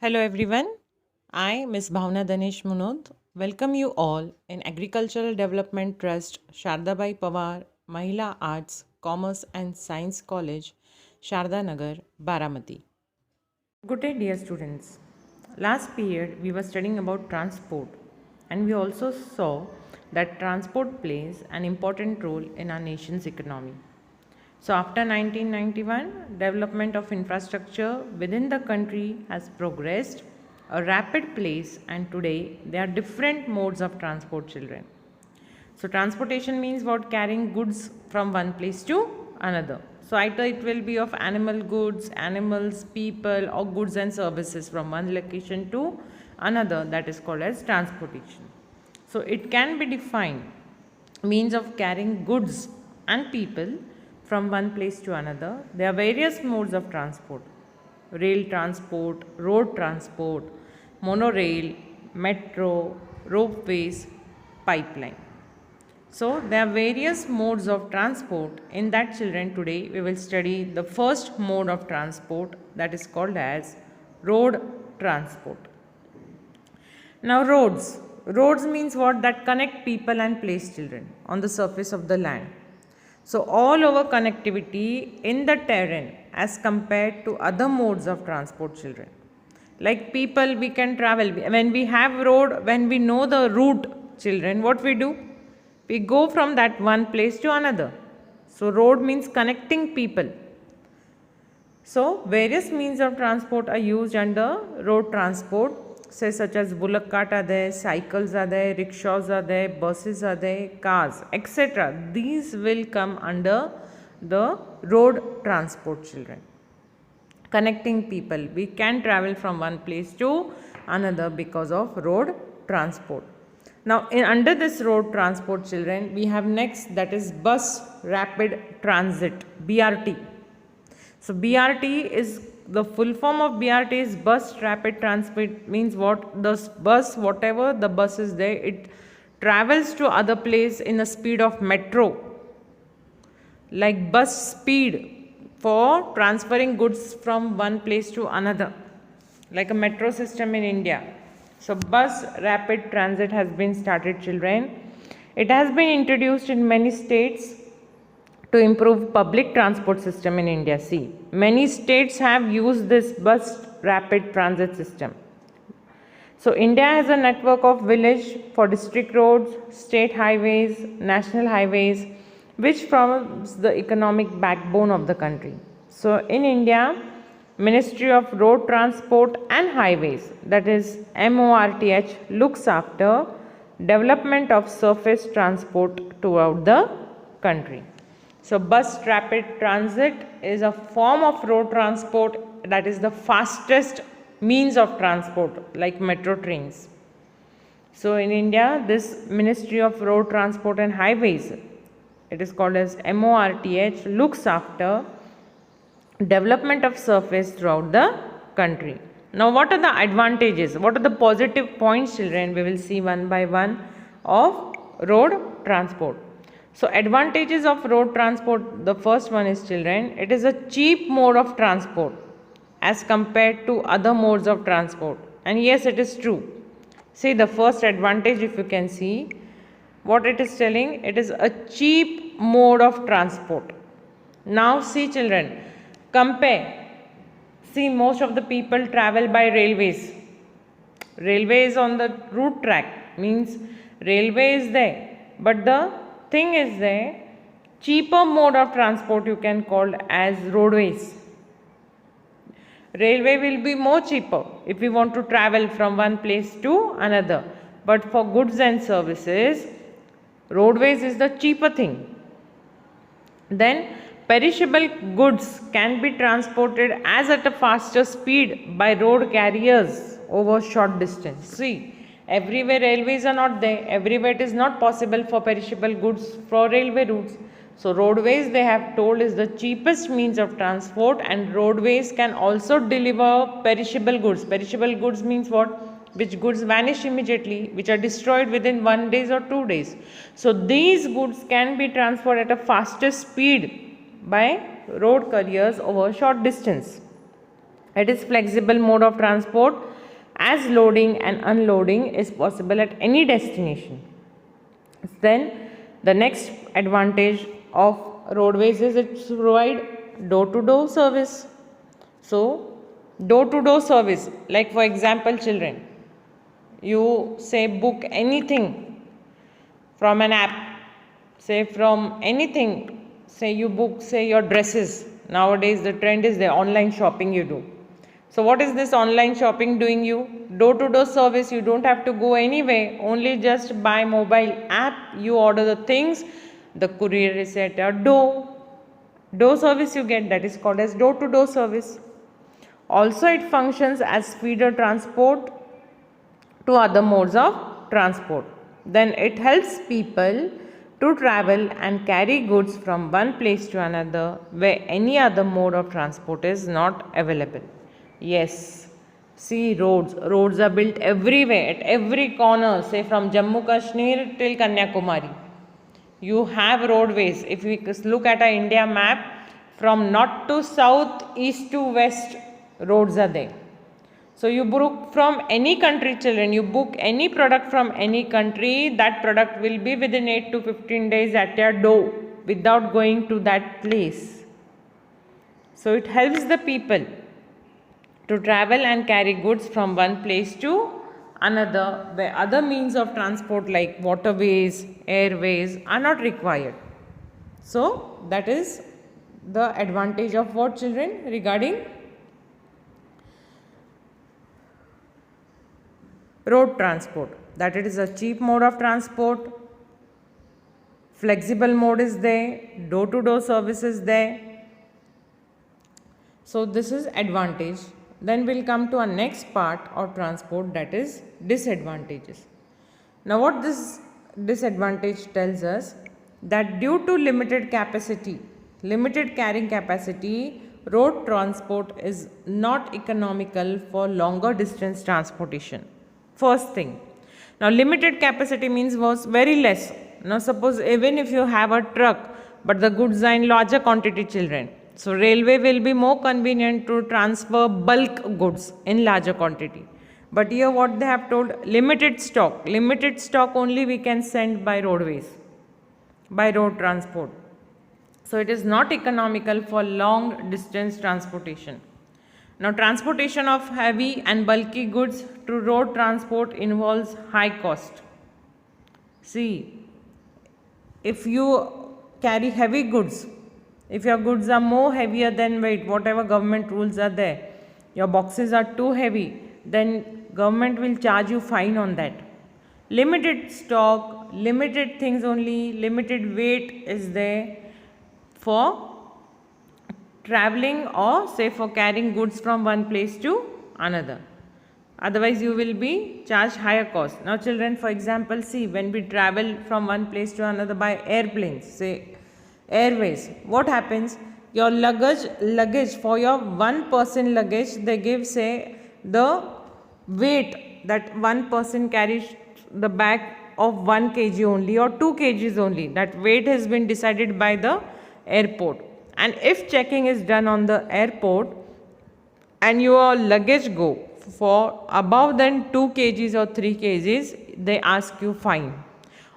Hello everyone. I, Ms. Bhavna Danesh Munod, welcome you all in Agricultural Development Trust, Shardabai Pawar, Mahila Arts, Commerce and Science College, Sharda Nagar, Baramati. Good day, dear students. Last period we were studying about transport, and we also saw that transport plays an important role in our nation's economy. So after 1991, development of infrastructure within the country has progressed a rapid pace, and today there are different modes of transport children. So transportation means what? Carrying goods from one place to another. So either it will be of animal goods, animals, people, or goods and services from one location to another, that is called as transportation. So it can be defined means of carrying goods and people from one place to another. There are various modes of transport: rail transport, road transport, monorail, metro, ropeways, pipeline. So there are various modes of transport. In that, children, today we will study the first mode of transport, that is called as road transport. Now roads. Roads means what? That connect people and place, children, on the surface of the land. So all over connectivity in the terrain as compared to other modes of transport, children. Like people, we can travel. When we have road, when we know the route, children, what we do? We go from that one place to another. So road means connecting people. So various means of transport are used under road transport, say such as bullock cart are there, cycles are there, rickshaws are there, buses are there, cars, etc. These will come under the road transport, children. Connecting people. We can travel from one place to another because of road transport. Now under this road transport, children, we have next, that is bus rapid transit, BRT. So BRT is, the full form of BRT is bus rapid transit, means what? The bus, whatever the bus is there, it travels to other place in the speed of metro, like bus speed for transferring goods from one place to another, like a metro system in India. So bus rapid transit has been started, children. It has been introduced in many states to improve public transport system in India. See, many states have used this bus rapid transit system. So India has a network of village for district roads, state highways, national highways, which forms the economic backbone of the country. So in India, Ministry of Road Transport and Highways, that is MORTH, looks after development of surface transport throughout the country. So bus rapid transit is a form of road transport, that is the fastest means of transport, like metro trains. So in India, this Ministry of Road Transport and Highways, it is called as MORTH, looks after development of surface throughout the country. Now what are the advantages? What are the positive points, children? We will see one by one of road transport. So advantages of road transport, the first one is, children, it is a cheap mode of transport as compared to other modes of transport. And yes, it is true. See the first advantage, if you can see what it is telling, it is a cheap mode of transport. Now see, children, compare. See, most of the people travel by railways. Railway is on the route track, means railway is there, but the thing is there, cheaper mode of transport you can call as roadways. Railway will be more cheaper if we want to travel from one place to another, but for goods and services, roadways is the cheaper thing. Then perishable goods can be transported as at a faster speed by road carriers over short distance. See, everywhere railways are not there, everywhere it is not possible for perishable goods for railway routes. So roadways, they have told, is the cheapest means of transport, and roadways can also deliver perishable goods. Perishable goods means what? Which goods vanish immediately, which are destroyed within 1 day or 2 days. So these goods can be transferred at a faster speed by road carriers over short distance. It is flexible mode of transport as loading and unloading is possible at any destination. Then the next advantage of roadways is it provide door-to-door service. So door-to-door service, like for example children, you say book anything from an app, say from anything, say you book, say your dresses. Nowadays the trend is the online shopping you do. So what is this online shopping doing you? Door to door service, you don't have to go anywhere, only just by mobile app you order the things, the courier is at your door. Door service you get, that is called as door to door service. Also it functions as feeder transport to other modes of transport. Then it helps people to travel and carry goods from one place to another where any other mode of transport is not available. Yes, see roads. Roads are built everywhere, at every corner, say from Jammu Kashmir till Kanyakumari. You have roadways. If we look at our India map, from north to south, east to west, roads are there. So you book from any country, children, you book any product from any country, that product will be within 8 to 15 days at your door without going to that place. So it helps the people to travel and carry goods from one place to another where other means of transport like waterways, airways are not required. So that is the advantage of what, children, regarding road transport, that it is a cheap mode of transport, flexible mode is there, door to door service is there. So this is advantage. Then we'll come to our next part of transport, that is disadvantages. Now what this disadvantage tells us, that due to limited capacity, limited carrying capacity, road transport is not economical for longer distance transportation. First thing. Now limited capacity means was very less. Now suppose even if you have a truck but the goods are in larger quantity, children, so railway will be more convenient to transfer bulk goods in larger quantity. But here what they have told, limited stock only we can send by roadways, by road transport. So it is not economical for long distance transportation. Now transportation of heavy and bulky goods through road transport involves high cost. See, if you carry heavy goods, if your goods are more heavier than weight, whatever government rules are there, your boxes are too heavy, then government will charge you fine on that. Limited stock, limited things only, limited weight is there for traveling or say for carrying goods from one place to another. Otherwise you will be charged higher cost. Now children, for example, see, when we travel from one place to another by airplanes, say airways, what happens? Your luggage for your one person luggage, they give say the weight that one person carries, the bag of 1 kg only or 2 kgs only. That weight has been decided by the airport. And if checking is done on the airport and your luggage go for above than 2 kgs or 3 kgs, they ask you fine,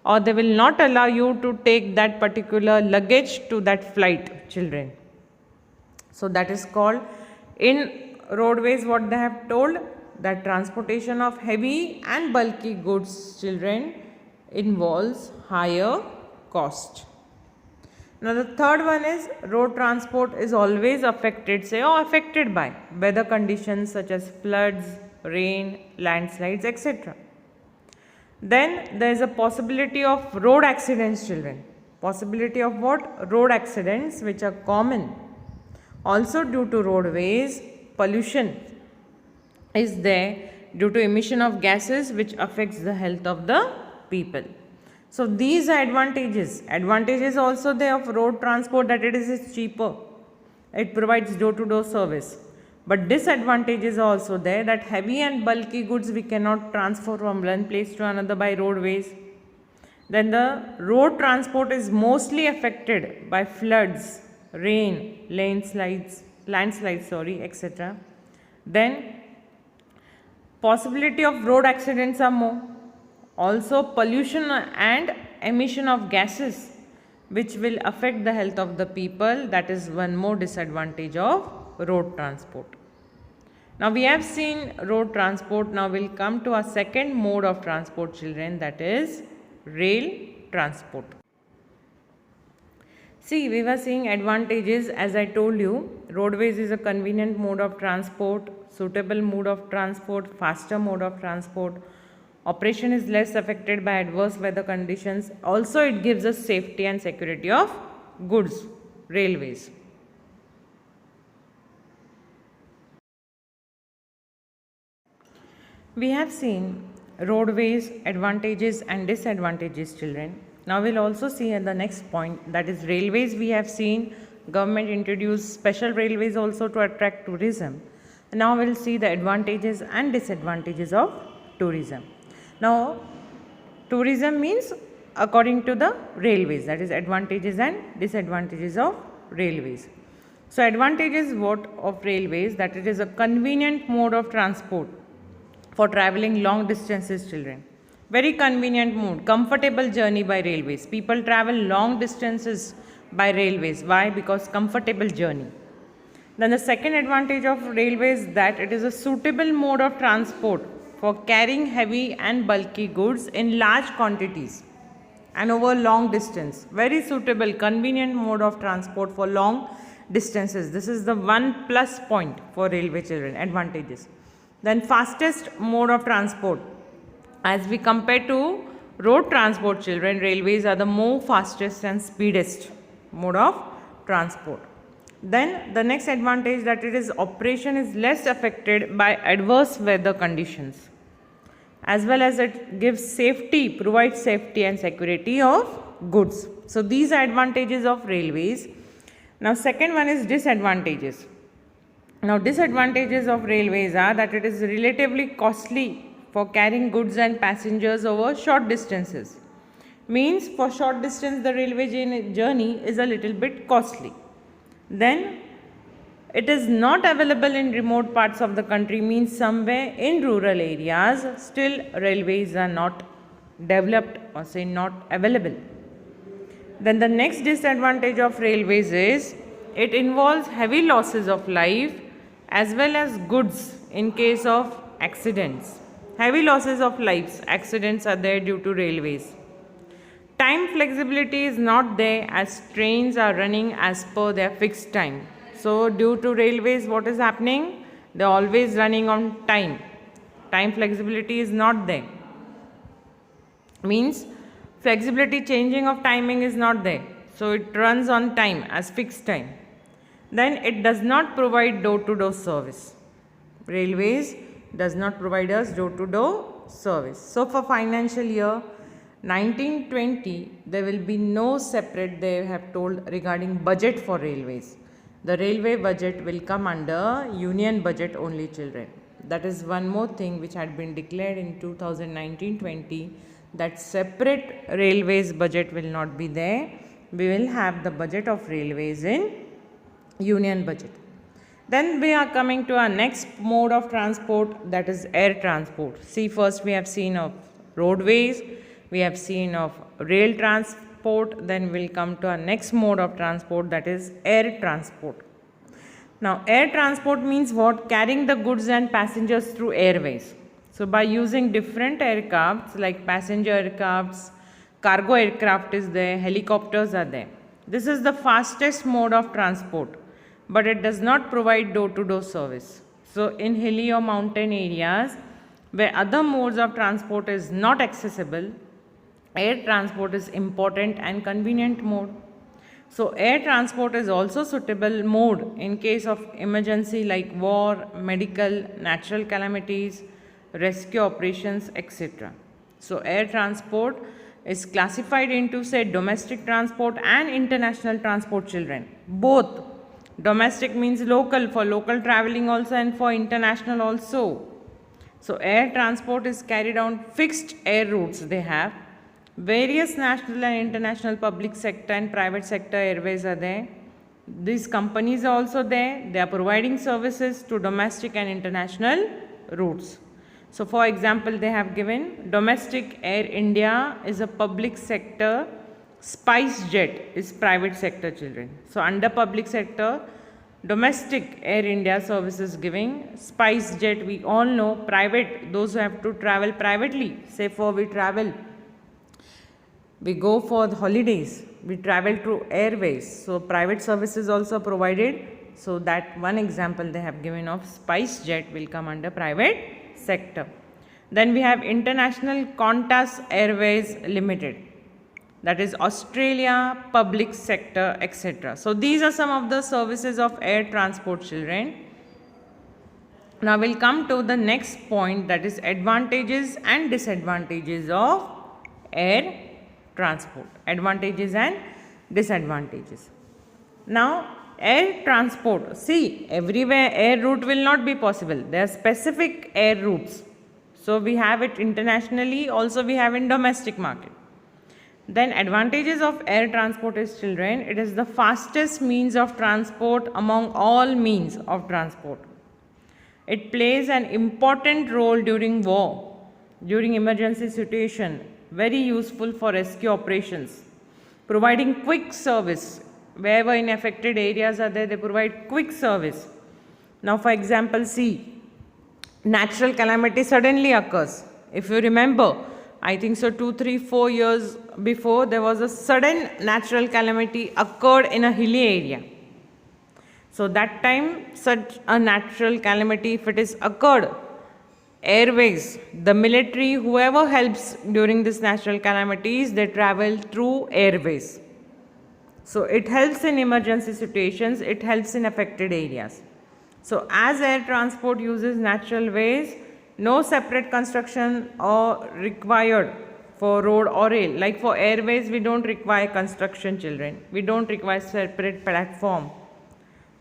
or they will not allow you to take that particular luggage to that flight, children. So that is called, in roadways what they have told, that transportation of heavy and bulky goods, children, involves higher cost. Now the third one is, road transport is always affected, say, or affected by weather conditions such as floods, rain, landslides, etc. Then there is a possibility of road accidents, children. Possibility of what? Road accidents, which are common. Also due to roadways, pollution is there due to emission of gases which affects the health of the people. So these are advantages. Advantages also there of road transport, that it is cheaper. It provides door-to-door service. But disadvantages are also there, that heavy and bulky goods we cannot transfer from one place to another by roadways. Then the road transport is mostly affected by floods, rain, landslides, etc. Then Possibility of road accidents are more. Also pollution and emission of gases which will affect the health of the people. That is one more disadvantage of road transport. Now we have seen road transport. Now we'll come to our second mode of transport, children, that is rail transport. See, we were seeing advantages. As I told you, roadways is a convenient mode of transport, suitable mode of transport, faster mode of transport. Operation is less affected by adverse weather conditions. Also, it gives us safety and security of goods, railways. We have seen roadways, advantages and disadvantages, children. Now we'll also see at the next point, that is railways. We have seen government introduced special railways also to attract tourism. Now we'll see the advantages and disadvantages of tourism. Now tourism means according to the railways, that is advantages and disadvantages of railways. So advantages what of railways, that it is a convenient mode of transport for traveling long distances, children. Very convenient mode, comfortable journey by railways. People travel long distances by railways. Why? Because comfortable journey. Then the second advantage of railways, that it is a suitable mode of transport for carrying heavy and bulky goods in large quantities and over long distance. Very suitable, convenient mode of transport for long distances. This is the one plus point for railway, children, advantages. Then fastest mode of transport. As we compare to road transport, children, railways are the more fastest and speedest mode of transport. Then the next advantage, that it is operation is less affected by adverse weather conditions, as well as it gives safety, provides safety and security of goods. So these are advantages of railways. Now second one is disadvantages. Now disadvantages of railways are that it is relatively costly for carrying goods and passengers over short distances. Means for short distance the railway journey is a little bit costly. Then it is not available in remote parts of the country, means somewhere in rural areas still railways are not developed or say not available. Then the next disadvantage of railways is it involves heavy losses of life as well as goods in case of accidents. Heavy losses of lives, accidents are there due to railways. Time flexibility is not there as trains are running as per their fixed time. So due to railways, what is happening? They are always running on time. Time flexibility is not there. Means flexibility, changing of timing is not there. So it runs on time as fixed time. Then it does not provide door-to-door service. Railways does not provide us door-to-door service. So for financial year 1920, there will be no separate, they have told, regarding budget for railways. The railway budget will come under union budget only, children. That is one more thing which had been declared in 2019-20, that separate railways budget will not be there. We will have the budget of railways in union budget. Then we are coming to our next mode of transport, that is air transport. See, first we have seen of roadways, we have seen of rail transport, then we'll come to our next mode of transport, that is air transport. Now air transport means what? Carrying the goods and passengers through airways. So by using different aircrafts like passenger aircrafts, cargo aircraft is there, helicopters are there. This is the fastest mode of transport, but it does not provide door-to-door service. So in hilly or mountain areas where other modes of transport is not accessible, air transport is important and convenient mode. So air transport is also suitable mode in case of emergency like war, medical, natural calamities, rescue operations, etc. So air transport is classified into, say, domestic transport and international transport, children. Both. Domestic means local, for local traveling also, and for international also. So air transport is carried on fixed air routes they have. Various national and international public sector and private sector airways are there. These companies are also there. They are providing services to domestic and international routes. So for example, they have given Domestic Air India is a public sector, SpiceJet is private sector, children. So under public sector, Domestic Air India services giving, SpiceJet we all know, private, those who have to travel privately, say for we travel, we go for the holidays, we travel through airways, so private services also provided. So that one example they have given of SpiceJet will come under private sector. Then we have International Qantas Airways Limited, that is Australia, public sector, etc. So these are some of the services of air transport, children. Now we'll come to the next point, that is advantages and disadvantages of air transport. Advantages and disadvantages. Now air transport, see, everywhere air route will not be possible. There are specific air routes. So we have it internationally, also we have in domestic market. Then advantages of air transport is, children, it is the fastest means of transport among all means of transport. It plays an important role during war, during emergency situation, very useful for rescue operations, providing quick service. Wherever in affected areas are there, they provide quick service. Now for example, see, natural calamity suddenly occurs. If you remember, I think so 2, 3, 4 years before, there was a sudden natural calamity occurred in a hilly area. So that time, such a natural calamity, if it is occurred, airways, the military, whoever helps during this natural calamities, they travel through airways. So it helps in emergency situations, it helps in affected areas. So as air transport uses natural ways, no separate construction or required for road or rail. Like for airways, we don't require construction, children. We don't require separate platform,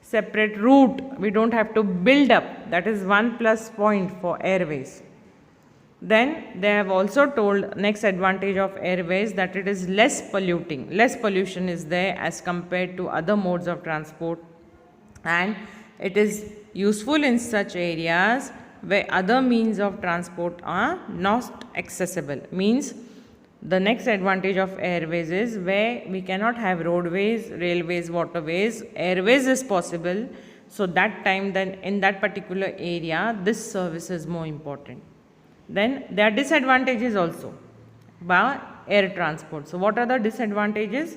separate route. We don't have to build up. That is one plus point for airways. Then they have also told next advantage of airways that it is less polluting. Less pollution is there as compared to other modes of transport, and it is useful in such areas where other means of transport are not accessible. Means the next advantage of airways is where we cannot have roadways, railways, waterways, airways is possible. So that time, then in that particular area, this service is more important. Then there are disadvantages also by air transport. So what are the disadvantages?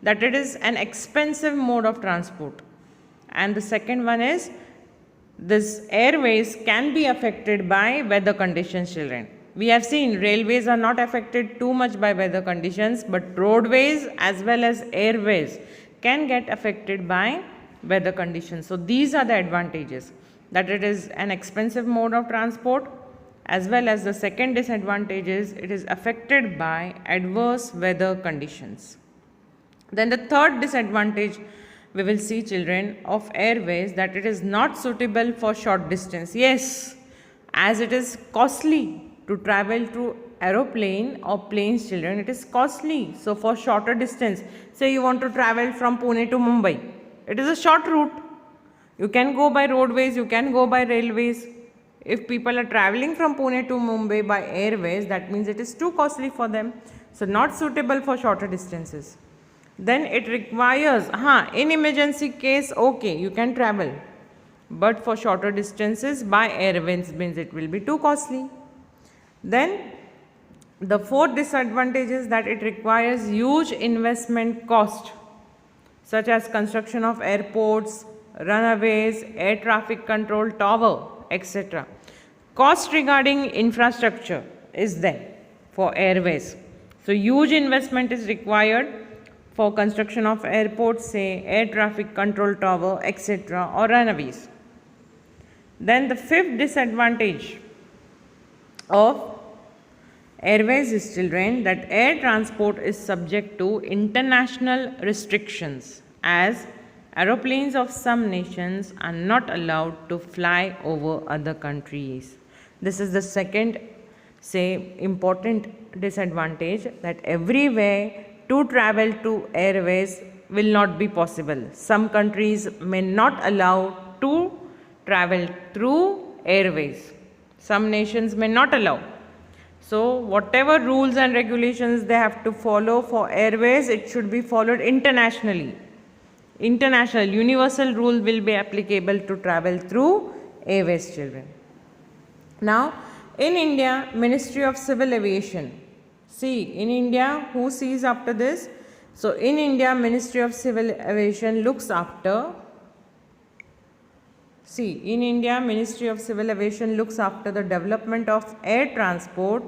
That it is an expensive mode of transport. And the second one is, this airways can be affected by weather conditions, children. We have seen railways are not affected too much by weather conditions, but roadways as well as airways can get affected by weather conditions. So these are the advantages, that it is an expensive mode of transport, as well as the second disadvantage is it is affected by adverse weather conditions. Then the third disadvantage we will see, children, of airways, that it is not suitable for short distance. Yes, as it is costly to travel through aeroplane or planes, children, it is costly. So for shorter distance, say you want to travel from Pune to Mumbai, it is a short route. You can go by roadways, you can go by railways. If people are traveling from Pune to Mumbai by airways, that means it is too costly for them. So not suitable for shorter distances. Then it requires, in emergency case, okay, you can travel. But for shorter distances by airways means it will be too costly. Then the fourth disadvantage is that it requires huge investment cost, such as construction of airports, runways, air traffic control tower, etc. Cost regarding infrastructure is there for airways. So huge investment is required for construction of airports, say air traffic control tower, etc. or runways. Then the fifth disadvantage of airways is, children, that air transport is subject to international restrictions, as aeroplanes of some nations are not allowed to fly over other countries. This is the second, say, important disadvantage, that everywhere to travel to airways will not be possible. Some countries may not allow to travel through airways. Some nations may not allow. So whatever rules and regulations they have to follow for airways, it should be followed internationally. International universal rule will be applicable to travel through airways, children. Now, in India, Ministry of Civil Aviation. See, in India, who sees after this? So, in India, Ministry of Civil Aviation looks after. See, in India, Ministry of Civil Aviation looks after the development of air transport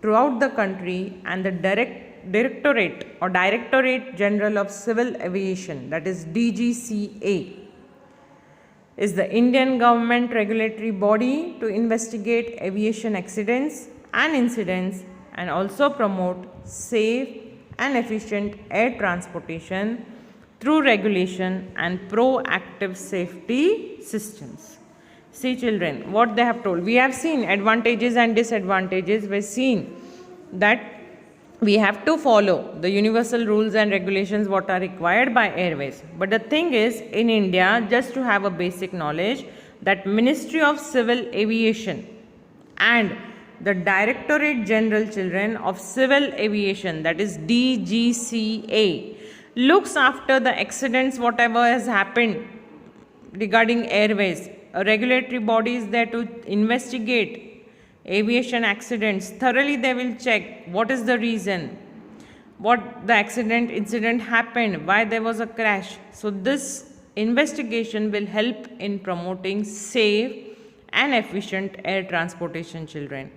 throughout the country, and the Directorate or Directorate General of Civil Aviation, that is DGCA, is the Indian government regulatory body to investigate aviation accidents and incidents and also promote safe and efficient air transportation through regulation and proactive safety systems. See, children, what they have told. We have seen advantages and disadvantages. We've seen that we have to follow the universal rules and regulations what are required by airways. But the thing is, in India, just to have a basic knowledge, that Ministry of Civil Aviation and the Directorate General, children, of Civil Aviation, that is DGCA, looks after the accidents whatever has happened regarding airways. A regulatory body is there to investigate aviation accidents. Thoroughly they will check what is the reason, what the incident happened, why there was a crash. So this investigation will help in promoting safe and efficient air transportation, children,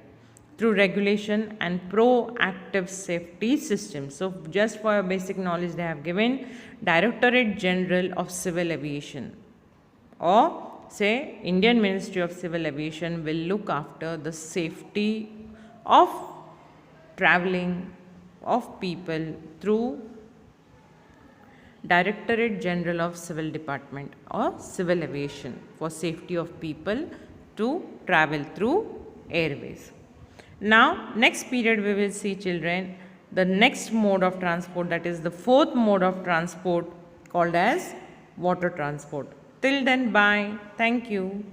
through regulation and proactive safety systems. So just for your basic knowledge, they have given Directorate General of Civil Aviation, or say Indian Ministry of Civil Aviation will look after the safety of traveling of people through Directorate General of Civil Department or Civil Aviation for safety of people to travel through airways. Now, next period we will see, children, the next mode of transport, that is the fourth mode of transport, called as water transport. Till then, bye. Thank you.